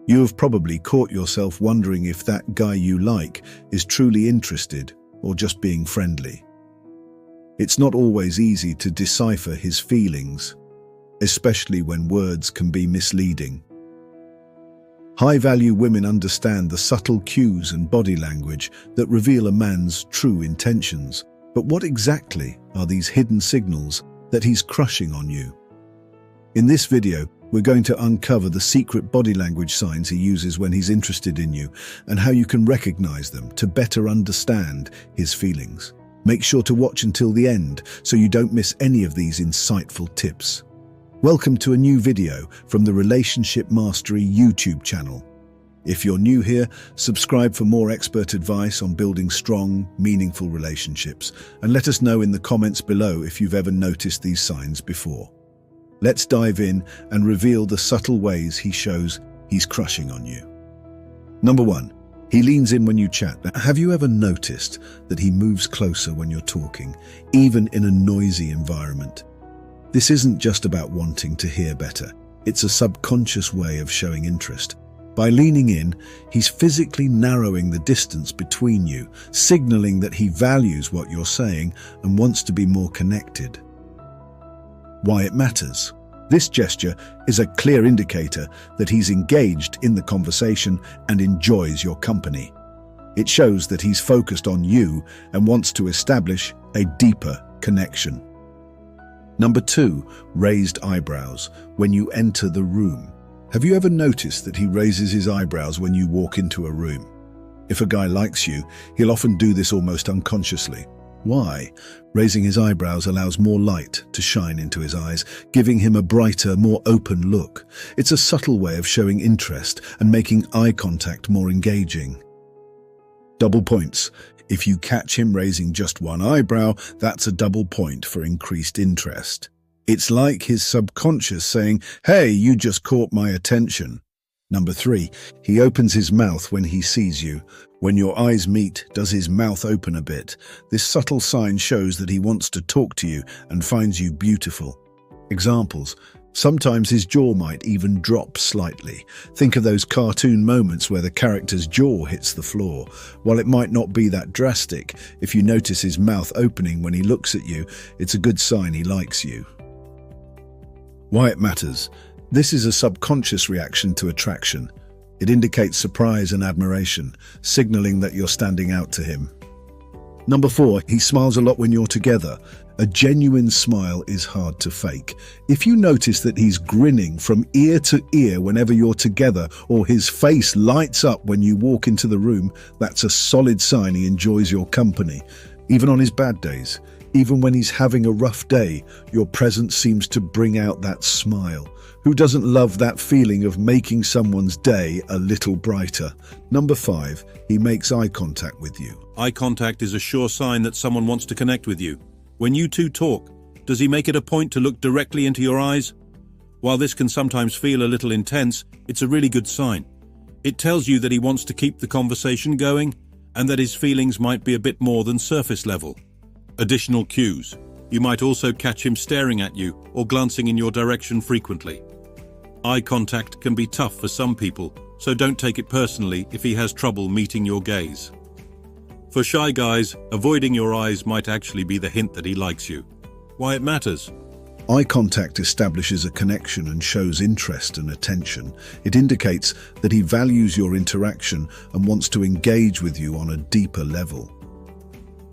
You have probably caught yourself wondering if that guy you like is truly interested or just being friendly. It's not always easy to decipher his feelings, especially when words can be misleading. High-value women understand the subtle cues and body language that reveal a man's true intentions. But what exactly are these hidden signals that he's crushing on you? In this video, we're going to uncover the secret body language signs he uses when he's interested in you and how you can recognize them to better understand his feelings. Make sure to watch until the end so you don't miss any of these insightful tips. Welcome to a new video from the Relationship Mastery YouTube channel. If you're new here, subscribe for more expert advice on building strong, meaningful relationships, and let us know in the comments below if you've ever noticed these signs before. Let's dive in and reveal the subtle ways he shows he's crushing on you. Number 1. He leans in when you chat. Now, have you ever noticed that he moves closer when you're talking, even in a noisy environment? This isn't just about wanting to hear better. It's a subconscious way of showing interest. By leaning in, he's physically narrowing the distance between you, signaling that he values what you're saying and wants to be more connected. Why it matters. This gesture is a clear indicator that he's engaged in the conversation and enjoys your company. It shows that he's focused on you and wants to establish a deeper connection. Number 2, raised eyebrows when you enter the room. Have you ever noticed that he raises his eyebrows when you walk into a room? If a guy likes you, he'll often do this almost unconsciously. Why? Raising his eyebrows allows more light to shine into his eyes, giving him a brighter, more open look. It's a subtle way of showing interest and making eye contact more engaging. Double points. If you catch him raising just one eyebrow, that's a double point for increased interest. It's like his subconscious saying, "Hey, you just caught my attention." Number 3, he opens his mouth when he sees you. When your eyes meet, does his mouth open a bit? This subtle sign shows that he wants to talk to you and finds you beautiful. Examples. Sometimes his jaw might even drop slightly. Think of those cartoon moments where the character's jaw hits the floor. While it might not be that drastic, if you notice his mouth opening when he looks at you, it's a good sign he likes you. Why it matters. This is a subconscious reaction to attraction. It indicates surprise and admiration, signaling that you're standing out to him. Number 4, he smiles a lot when you're together. A genuine smile is hard to fake. If you notice that he's grinning from ear to ear whenever you're together, or his face lights up when you walk into the room, that's a solid sign he enjoys your company. Even on his bad days, even when he's having a rough day, your presence seems to bring out that smile. Who doesn't love that feeling of making someone's day a little brighter? Number 5, he makes eye contact with you. Eye contact is a sure sign that someone wants to connect with you. When you two talk, does he make it a point to look directly into your eyes? While this can sometimes feel a little intense, it's a really good sign. It tells you that he wants to keep the conversation going and that his feelings might be a bit more than surface level. Additional cues. You might also catch him staring at you or glancing in your direction frequently. Eye contact can be tough for some people, so don't take it personally if he has trouble meeting your gaze. For shy guys, avoiding your eyes might actually be the hint that he likes you. Why it matters. Eye contact establishes a connection and shows interest and attention. It indicates that he values your interaction and wants to engage with you on a deeper level.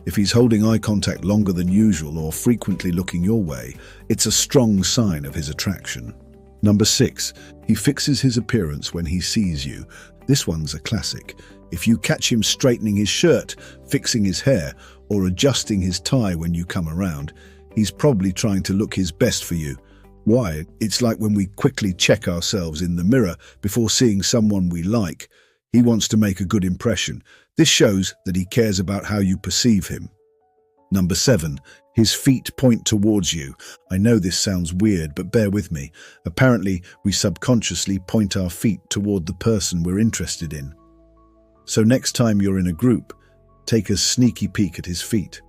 If he's holding eye contact longer than usual or frequently looking your way, it's a strong sign of his attraction. Number 6, he fixes his appearance when he sees you. This one's a classic. If you catch him straightening his shirt, fixing his hair, or adjusting his tie when you come around, he's probably trying to look his best for you. Why? It's like when we quickly check ourselves in the mirror before seeing someone we like. He wants to make a good impression. This shows that he cares about how you perceive him. Number 7, his feet point towards you. I know this sounds weird, but bear with me. Apparently, we subconsciously point our feet toward the person we're interested in. So next time you're in a group, take a sneaky peek at his feet.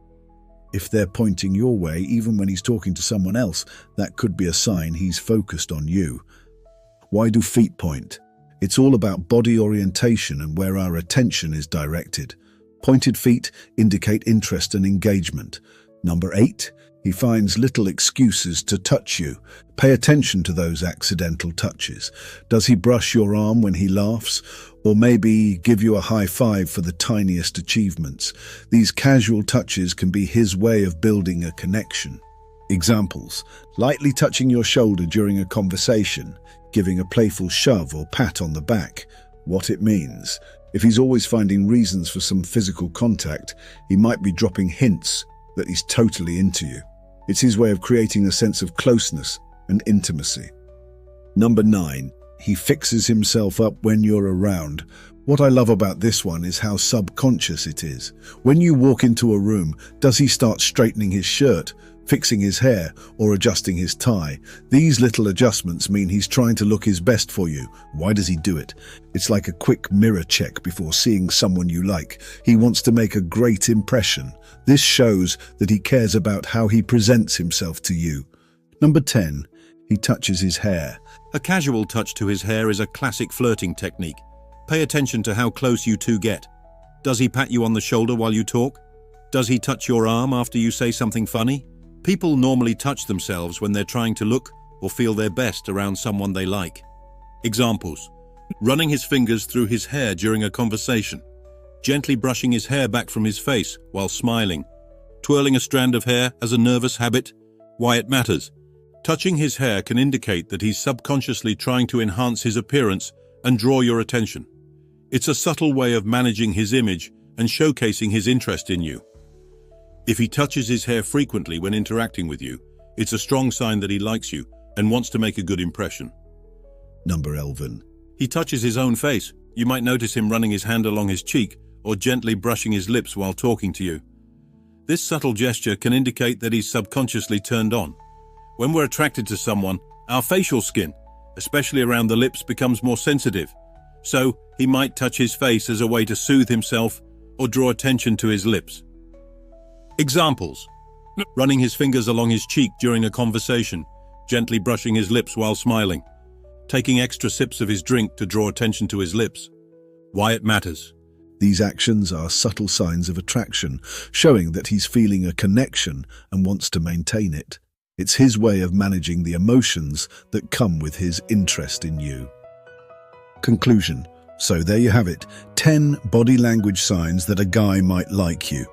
If they're pointing your way, even when he's talking to someone else, that could be a sign he's focused on you. Why do feet point? It's all about body orientation and where our attention is directed. Pointed feet indicate interest and engagement. Number 8, he finds little excuses to touch you. Pay attention to those accidental touches. Does he brush your arm when he laughs? Or maybe give you a high five for the tiniest achievements? These casual touches can be his way of building a connection. Examples: lightly touching your shoulder during a conversation, giving a playful shove or pat on the back. What it means: if he's always finding reasons for some physical contact, he might be dropping hints that he's totally into you. It's his way of creating a sense of closeness and intimacy. Number 9, he fixes himself up when you're around. What I love about this one is how subconscious it is. When you walk into a room, does he start straightening his shirt, fixing his hair, or adjusting his tie? These little adjustments mean he's trying to look his best for you. Why does he do it? It's like a quick mirror check before seeing someone you like. He wants to make a great impression. This shows that he cares about how he presents himself to you. Number 10, he touches his hair. A casual touch to his hair is a classic flirting technique. Pay attention to how close you two get. Does he pat you on the shoulder while you talk? Does he touch your arm after you say something funny? People normally touch themselves when they're trying to look or feel their best around someone they like. Examples: running his fingers through his hair during a conversation, gently brushing his hair back from his face while smiling, twirling a strand of hair as a nervous habit. Why it matters: touching his hair can indicate that he's subconsciously trying to enhance his appearance and draw your attention. It's a subtle way of managing his image and showcasing his interest in you. If he touches his hair frequently when interacting with you, it's a strong sign that he likes you and wants to make a good impression. Number 11. He touches his own face. You might notice him running his hand along his cheek or gently brushing his lips while talking to you. This subtle gesture can indicate that he's subconsciously turned on. When we're attracted to someone, our facial skin, especially around the lips, becomes more sensitive. So he might touch his face as a way to soothe himself or draw attention to his lips. Examples: running his fingers along his cheek during a conversation, gently brushing his lips while smiling, taking extra sips of his drink to draw attention to his lips. Why it matters: these actions are subtle signs of attraction, showing that he's feeling a connection and wants to maintain it. It's his way of managing the emotions that come with his interest in you. Conclusion. So there you have it, 10 body language signs that a guy might like you.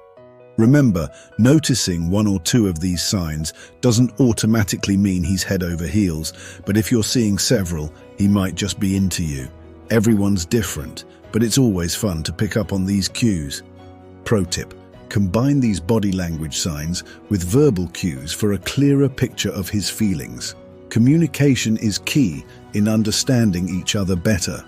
Remember, noticing 1 or 2 of these signs doesn't automatically mean he's head over heels, but if you're seeing several, he might just be into you. Everyone's different, but it's always fun to pick up on these cues. Pro tip: combine these body language signs with verbal cues for a clearer picture of his feelings. Communication is key in understanding each other better.